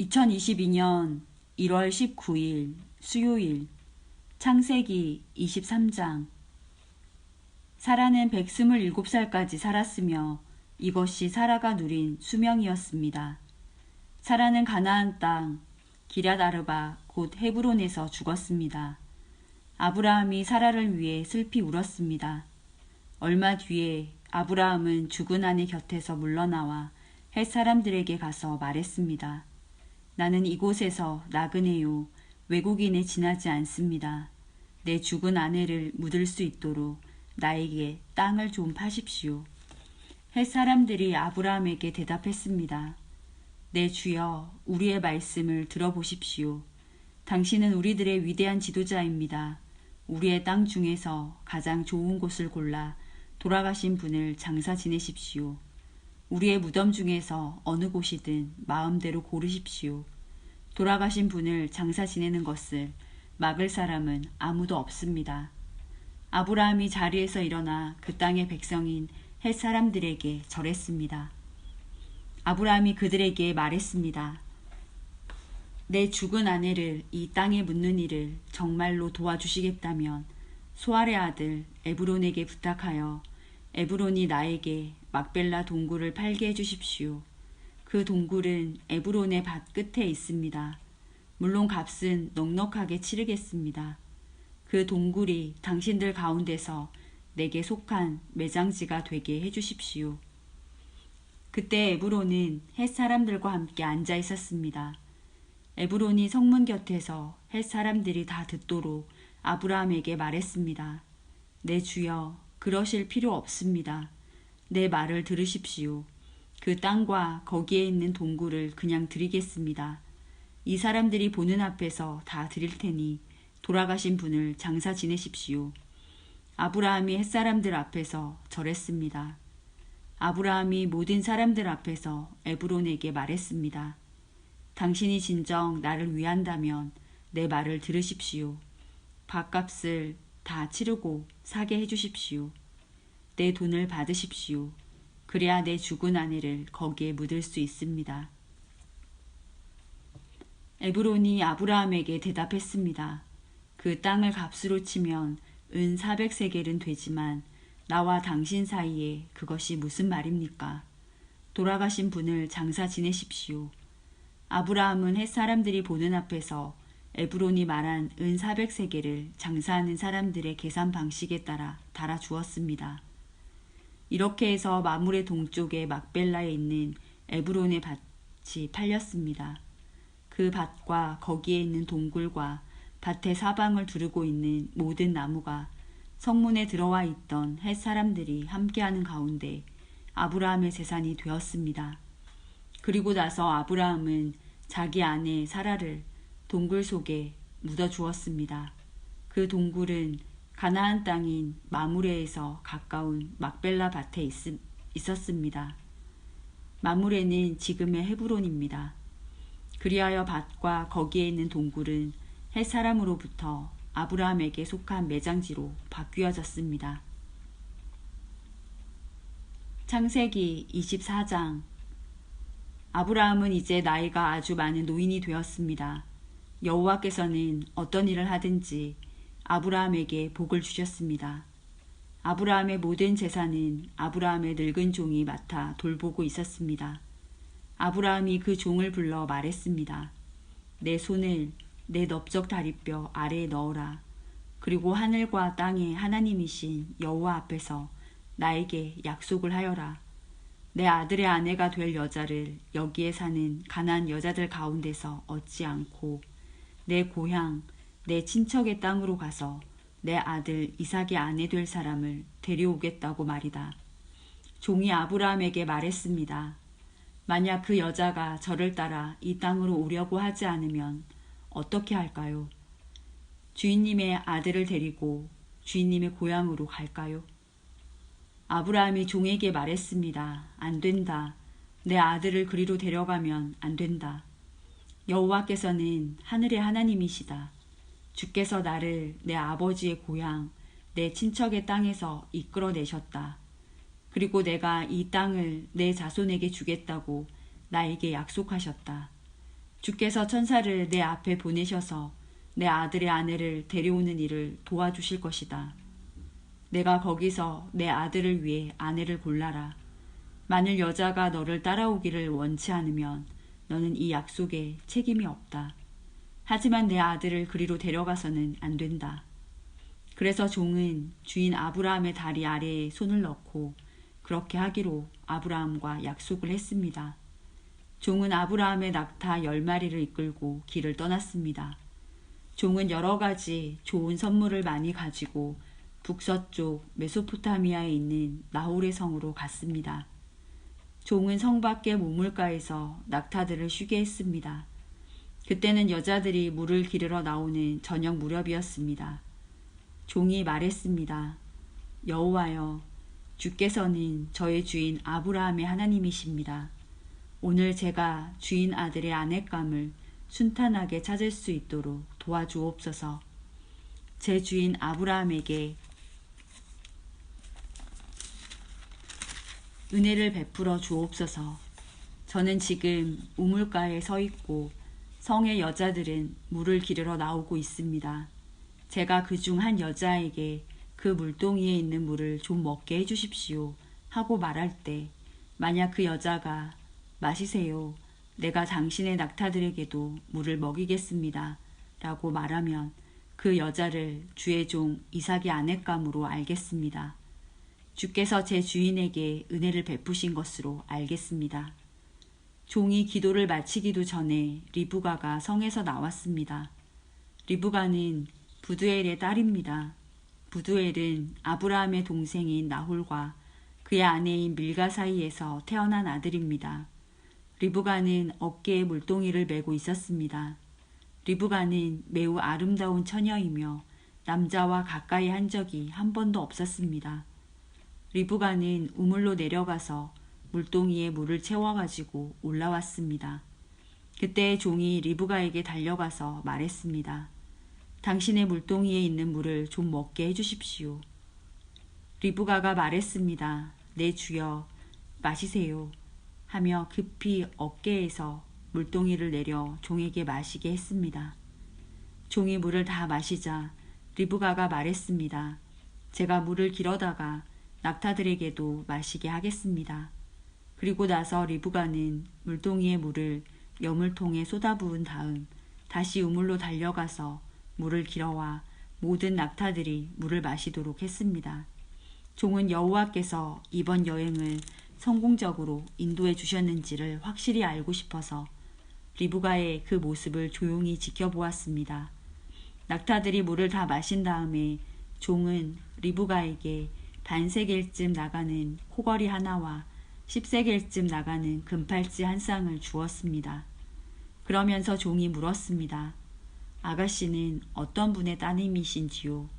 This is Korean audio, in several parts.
2022년 1월 19일 수요일 창세기 23장. 사라는 127살까지 살았으며 이것이 사라가 누린 수명이었습니다. 사라는 가나안 땅 기럇 아르바 곧 헤브론에서 죽었습니다. 아브라함이 사라를 위해 슬피 울었습니다. 얼마 뒤에 아브라함은 죽은 아내 곁에서 물러나와 헷 사람들에게 가서 말했습니다. 나는 이곳에서 나그네요. 외국인에 지나지 않습니다. 내 죽은 아내를 묻을 수 있도록 나에게 땅을 좀 파십시오. 헷 사람들이 아브라함에게 대답했습니다. 내 주여, 우리의 말씀을 들어보십시오. 당신은 우리들의 위대한 지도자입니다. 우리의 땅 중에서 가장 좋은 곳을 골라 돌아가신 분을 장사 지내십시오. 우리의 무덤 중에서 어느 곳이든 마음대로 고르십시오. 돌아가신 분을 장사 지내는 것을 막을 사람은 아무도 없습니다. 아브라함이 자리에서 일어나 그 땅의 백성인 헷 사람들에게 절했습니다. 아브라함이 그들에게 말했습니다. 내 죽은 아내를 이 땅에 묻는 일을 정말로 도와주시겠다면 소알의 아들 에브론에게 부탁하여 에브론이 나에게 막벨라 동굴을 팔게 해주십시오. 그 동굴은 에브론의 밭 끝에 있습니다. 물론 값은 넉넉하게 치르겠습니다. 그 동굴이 당신들 가운데서 내게 속한 매장지가 되게 해주십시오. 그때 에브론은 헷 사람들과 함께 앉아 있었습니다. 에브론이 성문 곁에서 헷 사람들이 다 듣도록 아브라함에게 말했습니다. 내 주여, 그러실 필요 없습니다. 내 말을 들으십시오. 그 땅과 거기에 있는 동굴을 그냥 드리겠습니다. 이 사람들이 보는 앞에서 다 드릴 테니 돌아가신 분을 장사 지내십시오. 아브라함이 헷 사람들 앞에서 절했습니다. 아브라함이 모든 사람들 앞에서 에브론에게 말했습니다. 당신이 진정 나를 위한다면 내 말을 들으십시오. 밭값을 다 치르고 사게 해주십시오. 내 돈을 받으십시오. 그래야 내 죽은 아내를 거기에 묻을 수 있습니다. 에브론이 아브라함에게 대답했습니다. 그 땅을 값으로 치면 은 400세겔은 되지만 나와 당신 사이에 그것이 무슨 말입니까? 돌아가신 분을 장사 지내십시오. 아브라함은 헷 사람들이 보는 앞에서 에브론이 말한 은 400세겔을 장사하는 사람들의 계산 방식에 따라 달아주었습니다. 이렇게 해서 마물의 동쪽의 막벨라에 있는 에브론의 밭이 팔렸습니다. 그 밭과 거기에 있는 동굴과 밭의 사방을 두르고 있는 모든 나무가 성문에 들어와 있던 헷 사람들이 함께하는 가운데 아브라함의 재산이 되었습니다. 그리고 나서 아브라함은 자기 아내 사라를 동굴 속에 묻어주었습니다. 그 동굴은 가나안 땅인 마므레에서 가까운 막벨라 밭에 있었습니다. 마므레는 지금의 헤브론입니다. 그리하여 밭과 거기에 있는 동굴은 헷 사람으로부터 아브라함에게 속한 매장지로 바뀌어졌습니다. 창세기 24장. 아브라함은 이제 나이가 아주 많은 노인이 되었습니다. 여호와께서는 어떤 일을 하든지 아브라함에게 복을 주셨습니다. 아브라함의 모든 재산은 아브라함의 늙은 종이 맡아 돌보고 있었습니다. 아브라함이 그 종을 불러 말했습니다. 내 손을 내 넓적 다리뼈 아래에 넣어라. 그리고 하늘과 땅의 하나님이신 여호와 앞에서 나에게 약속을 하여라. 내 아들의 아내가 될 여자를 여기에 사는 가나안 여자들 가운데서 얻지 않고 내 고향 내 친척의 땅으로 가서 내 아들 이삭의 아내 될 사람을 데려오겠다고 말이다. 종이 아브라함에게 말했습니다. 만약 그 여자가 저를 따라 이 땅으로 오려고 하지 않으면 어떻게 할까요? 주인님의 아들을 데리고 주인님의 고향으로 갈까요? 아브라함이 종에게 말했습니다. 안 된다. 내 아들을 그리로 데려가면 안 된다. 여호와께서는 하늘의 하나님이시다. 주께서 나를 내 아버지의 고향, 내 친척의 땅에서 이끌어내셨다. 그리고 내가 이 땅을 내 자손에게 주겠다고 나에게 약속하셨다. 주께서 천사를 내 앞에 보내셔서 내 아들의 아내를 데려오는 일을 도와주실 것이다. 내가 거기서 내 아들을 위해 아내를 골라라. 만일 여자가 너를 따라오기를 원치 않으면 너는 이 약속에 책임이 없다. 하지만 내 아들을 그리로 데려가서는 안 된다. 그래서 종은 주인 아브라함의 다리 아래에 손을 넣고 그렇게 하기로 아브라함과 약속을 했습니다. 종은 아브라함의 낙타 10마리를 이끌고 길을 떠났습니다. 종은 여러 가지 좋은 선물을 많이 가지고 북서쪽 메소포타미아에 있는 나홀의 성으로 갔습니다. 종은 성 밖의 모물가에서 낙타들을 쉬게 했습니다. 그때는 여자들이 물을 기르러 나오는 저녁 무렵이었습니다. 종이 말했습니다. 여호와여, 주께서는 저의 주인 아브라함의 하나님이십니다. 오늘 제가 주인 아들의 아내감을 순탄하게 찾을 수 있도록 도와주옵소서. 제 주인 아브라함에게 은혜를 베풀어 주옵소서. 저는 지금 우물가에 서 있고 성의 여자들은 물을 기르러 나오고 있습니다. 제가 그중 한 여자에게 그 물동이에 있는 물을 좀 먹게 해주십시오 하고 말할 때 만약 그 여자가 마시세요. 내가 당신의 낙타들에게도 물을 먹이겠습니다. 라고 말하면 그 여자를 주의 종 이삭의 아내감으로 알겠습니다. 주께서 제 주인에게 은혜를 베푸신 것으로 알겠습니다. 종이 기도를 마치기도 전에 리브가가 성에서 나왔습니다. 리브가는 부두엘의 딸입니다. 부두엘은 아브라함의 동생인 나홀과 그의 아내인 밀가 사이에서 태어난 아들입니다. 리브가는 어깨에 물동이를 메고 있었습니다. 리브가는 매우 아름다운 처녀이며 남자와 가까이 한 적이 한 번도 없었습니다. 리브가는 우물로 내려가서 물동이에 물을 채워가지고 올라왔습니다. 그때 종이 리브가에게 달려가서 말했습니다. 당신의 물동이에 있는 물을 좀 먹게 해주십시오. 리브가가 말했습니다. 내 주여, 마시세요. 하며 급히 어깨에서 물동이를 내려 종에게 마시게 했습니다. 종이 물을 다 마시자 리브가가 말했습니다. 제가 물을 길어다가 낙타들에게도 마시게 하겠습니다. 그리고 나서 리브가는 물동이의 물을 여물통에 쏟아부은 다음 다시 우물로 달려가서 물을 길어와 모든 낙타들이 물을 마시도록 했습니다. 종은 여호와께서 이번 여행을 성공적으로 인도해 주셨는지를 확실히 알고 싶어서 리브가의 그 모습을 조용히 지켜보았습니다. 낙타들이 물을 다 마신 다음에 종은 리브가에게 반세겔쯤 나가는 코걸이 하나와 10세겔쯤 나가는 금팔찌 한 쌍을 주었습니다. 그러면서 종이 물었습니다. 아가씨는 어떤 분의 따님이신지요?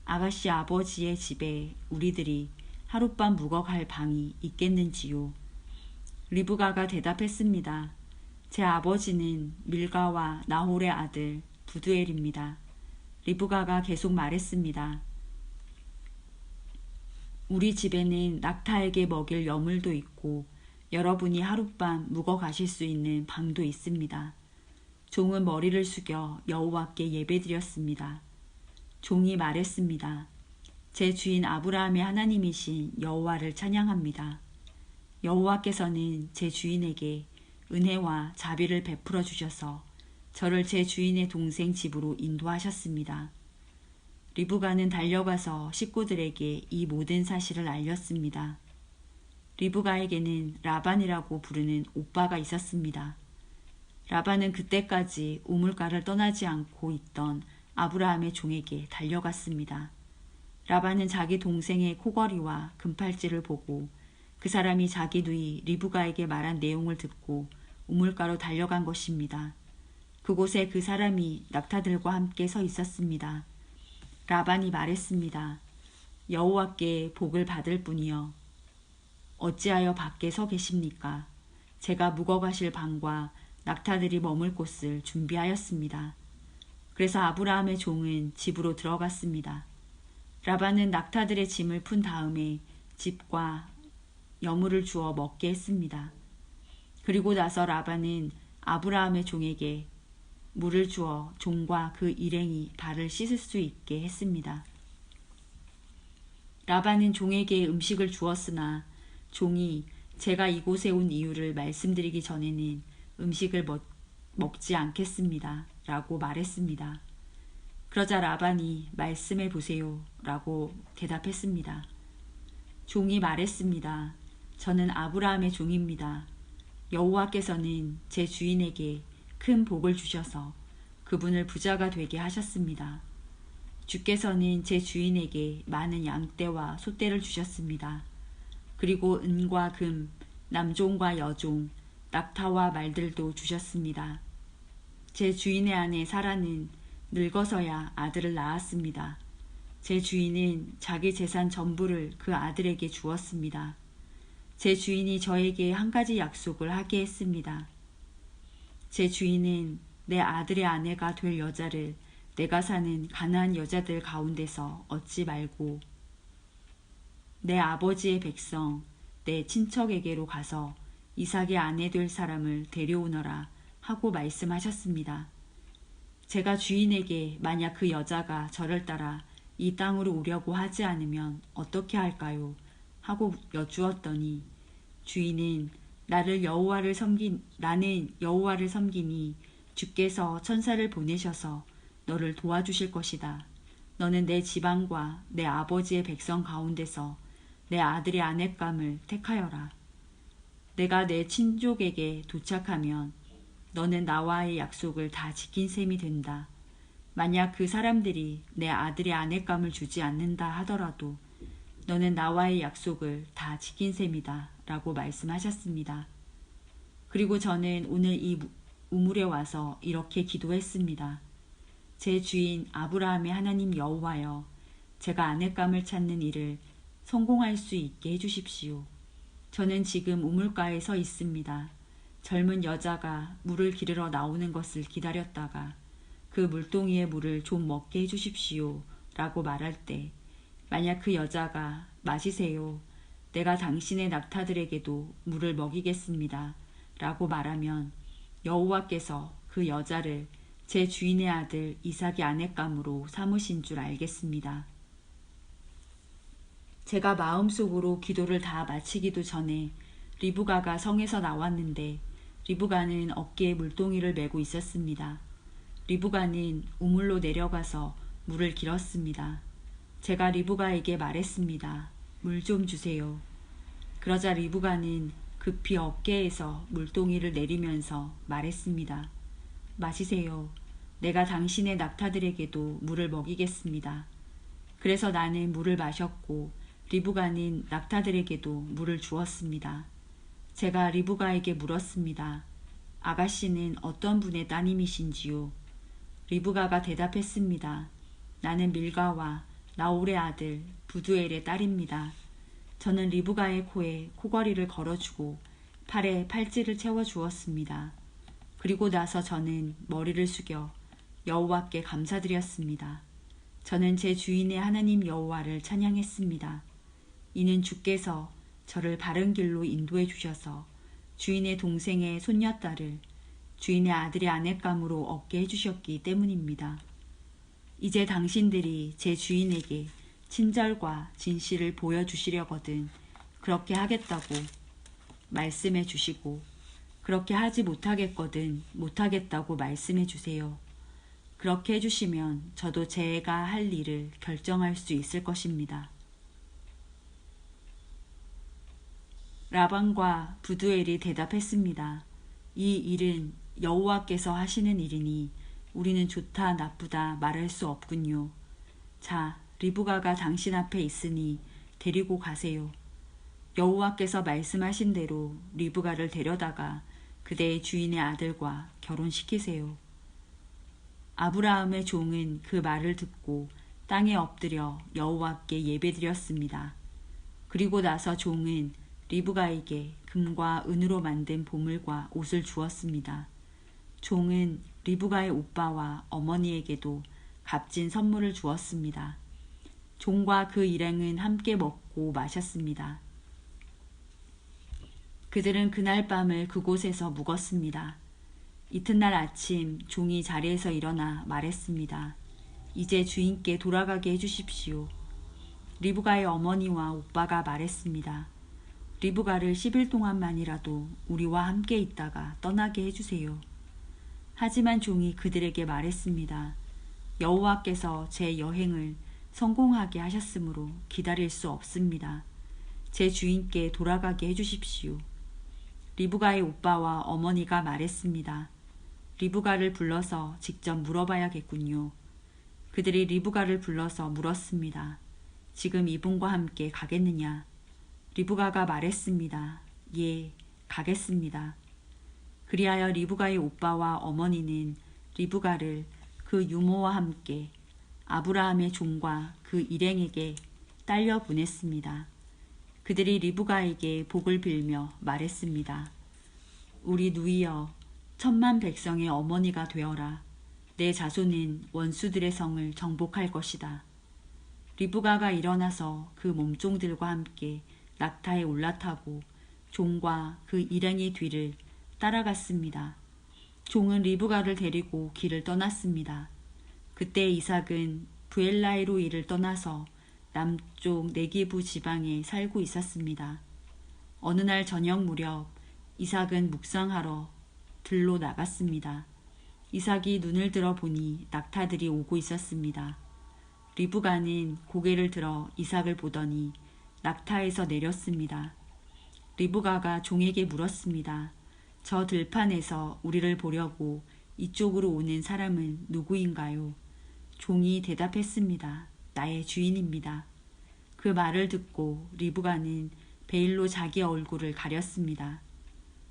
아가씨 아버지의 집에 우리들이 하룻밤 묵어갈 방이 있겠는지요? 리브가가 대답했습니다. 제 아버지는 밀가와 나홀의 아들 부두엘입니다. 리브가가 계속 말했습니다. 우리 집에는 낙타에게 먹일 여물도 있고 여러분이 하룻밤 묵어 가실 수 있는 방도 있습니다. 종은 머리를 숙여 여호와께 예배드렸습니다. 종이 말했습니다. 제 주인 아브라함의 하나님이신 여호와를 찬양합니다. 여호와께서는 제 주인에게 은혜와 자비를 베풀어 주셔서 저를 제 주인의 동생 집으로 인도하셨습니다. 리브가는 달려가서 식구들에게 이 모든 사실을 알렸습니다. 리브가에게는 라반이라고 부르는 오빠가 있었습니다. 라반은 그때까지 우물가를 떠나지 않고 있던 아브라함의 종에게 달려갔습니다. 라반은 자기 동생의 코걸이와 금팔찌를 보고 그 사람이 자기 누이 리브가에게 말한 내용을 듣고 우물가로 달려간 것입니다. 그곳에 그 사람이 낙타들과 함께 서 있었습니다. 라반이 말했습니다. 여호와께 복을 받을 뿐이여. 어찌하여 밖에 서 계십니까? 제가 묵어가실 방과 낙타들이 머물 곳을 준비하였습니다. 그래서 아브라함의 종은 집으로 들어갔습니다. 라반은 낙타들의 짐을 푼 다음에 집과 여물을 주어 먹게 했습니다. 그리고 나서 라반은 아브라함의 종에게 물을 주어 종과 그 일행이 발을 씻을 수 있게 했습니다. 라반은 종에게 음식을 주었으나 종이 제가 이곳에 온 이유를 말씀드리기 전에는 음식을 먹지 않겠습니다. 라고 말했습니다. 그러자 라반이 말씀해 보세요. 라고 대답했습니다. 종이 말했습니다. 저는 아브라함의 종입니다. 여호와께서는 제 주인에게 큰 복을 주셔서 그분을 부자가 되게 하셨습니다. 주께서는 제 주인에게 많은 양떼와 소떼를 주셨습니다. 그리고 은과 금, 남종과 여종, 낙타와 말들도 주셨습니다. 제 주인의 아내 사라는 늙어서야 아들을 낳았습니다. 제 주인은 자기 재산 전부를 그 아들에게 주었습니다. 제 주인이 저에게 한 가지 약속을 하게 했습니다. 제 주인은 내 아들의 아내가 될 여자를 내가 사는 가나안 여자들 가운데서 얻지 말고 내 아버지의 백성, 내 친척에게로 가서 이삭의 아내 될 사람을 데려오너라 하고 말씀하셨습니다. 제가 주인에게 만약 그 여자가 저를 따라 이 땅으로 오려고 하지 않으면 어떻게 할까요? 하고 여쭈었더니 주인은 나는 여호와를 섬기니 주께서 천사를 보내셔서 너를 도와주실 것이다. 너는 내 지방과 내 아버지의 백성 가운데서 내 아들의 아내감을 택하여라. 내가 내 친족에게 도착하면 너는 나와의 약속을 다 지킨 셈이 된다. 만약 그 사람들이 내 아들의 아내감을 주지 않는다 하더라도 너는 나와의 약속을 다 지킨 셈이다. 라고 말씀하셨습니다. 그리고 저는 오늘 이 우물에 와서 이렇게 기도했습니다. 제 주인 아브라함의 하나님 여호와여, 제가 아내감을 찾는 일을 성공할 수 있게 해주십시오. 저는 지금 우물가에 서 있습니다. 젊은 여자가 물을 기르러 나오는 것을 기다렸다가 그 물동이의 물을 좀 먹게 해주십시오. 라고 말할 때 만약 그 여자가 마시세요. 내가 당신의 낙타들에게도 물을 먹이겠습니다. 라고 말하면 여호와께서 그 여자를 제 주인의 아들 이삭의 아내감으로 삼으신 줄 알겠습니다. 제가 마음속으로 기도를 다 마치기도 전에 리브가가 성에서 나왔는데 리브가는 어깨에 물동이를 메고 있었습니다. 리브가는 우물로 내려가서 물을 길었습니다. 제가 리브가에게 말했습니다. 물 좀 주세요. 그러자 리브가는 급히 어깨에서 물동이를 내리면서 말했습니다. 마시세요. 내가 당신의 낙타들에게도 물을 먹이겠습니다. 그래서 나는 물을 마셨고 리브가는 낙타들에게도 물을 주었습니다. 제가 리브가에게 물었습니다. 아가씨는 어떤 분의 따님이신지요? 리브가가 대답했습니다. 나는 밀가와 나홀의 아들 부두엘의 딸입니다. 저는 리브가의 코에 코걸이를 걸어주고 팔에 팔찌를 채워주었습니다. 그리고 나서 저는 머리를 숙여 여호와께 감사드렸습니다. 저는 제 주인의 하나님 여호와를 찬양했습니다. 이는 주께서 저를 바른 길로 인도해 주셔서 주인의 동생의 손녀딸을 주인의 아들의 아내감으로 얻게 해주셨기 때문입니다. 이제 당신들이 제 주인에게 친절과 진실을 보여주시려거든 그렇게 하겠다고 말씀해 주시고 그렇게 하지 못하겠거든 못하겠다고 말씀해 주세요. 그렇게 해주시면 저도 제가 할 일을 결정할 수 있을 것입니다. 라반과 부두엘이 대답했습니다. 이 일은 여호와께서 하시는 일이니 우리는 좋다 나쁘다 말할 수 없군요. 자, 리브가가 당신 앞에 있으니 데리고 가세요. 여호와께서 말씀하신 대로 리브가를 데려다가 그대의 주인의 아들과 결혼시키세요. 아브라함의 종은 그 말을 듣고 땅에 엎드려 여호와께 예배드렸습니다. 그리고 나서 종은 리브가에게 금과 은으로 만든 보물과 옷을 주었습니다. 종은 리브가의 오빠와 어머니에게도 값진 선물을 주었습니다. 종과 그 일행은 함께 먹고 마셨습니다. 그들은 그날 밤을 그곳에서 묵었습니다. 이튿날 아침 종이 자리에서 일어나 말했습니다. 이제 주인께 돌아가게 해주십시오. 리브가의 어머니와 오빠가 말했습니다. 리브가를 10일 동안만이라도 우리와 함께 있다가 떠나게 해주세요. 하지만 종이 그들에게 말했습니다. 여호와께서 제 여행을 성공하게 하셨으므로 기다릴 수 없습니다. 제 주인께 돌아가게 해주십시오. 리브가의 오빠와 어머니가 말했습니다. 리브가를 불러서 직접 물어봐야겠군요. 그들이 리브가를 불러서 물었습니다. 지금 이분과 함께 가겠느냐? 리브가가 말했습니다. 예, 가겠습니다. 그리하여 리브가의 오빠와 어머니는 리브가를 그 유모와 함께 아브라함의 종과 그 일행에게 딸려 보냈습니다. 그들이 리브가에게 복을 빌며 말했습니다. 우리 누이여, 천만 백성의 어머니가 되어라. 내 자손은 원수들의 성을 정복할 것이다. 리브가가 일어나서 그 몸종들과 함께 낙타에 올라타고 종과 그 일행의 뒤를 따라갔습니다. 종은 리브가를 데리고 길을 떠났습니다. 그때 이삭은 브엘라이로이를 떠나서 남쪽 네게부 지방에 살고 있었습니다. 어느 날 저녁 무렵 이삭은 묵상하러 들로 나갔습니다. 이삭이 눈을 들어 보니 낙타들이 오고 있었습니다. 리브가는 고개를 들어 이삭을 보더니 낙타에서 내렸습니다. 리브가가 종에게 물었습니다. 저 들판에서 우리를 보려고 이쪽으로 오는 사람은 누구인가요? 종이 대답했습니다. 나의 주인입니다. 그 말을 듣고 리브가는 베일로 자기 얼굴을 가렸습니다.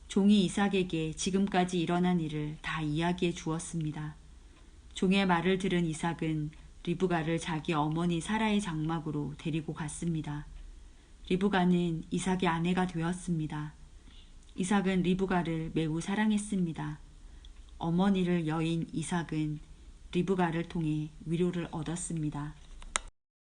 종이 이삭에게 지금까지 일어난 일을 다 이야기해 주었습니다. 종의 말을 들은 이삭은 리브가를 자기 어머니 사라의 장막으로 데리고 갔습니다. 리브가는 이삭의 아내가 되었습니다. 이삭은 리브가를 매우 사랑했습니다. 어머니를 여인 이삭은 리브가를 통해 위로를 얻었습니다.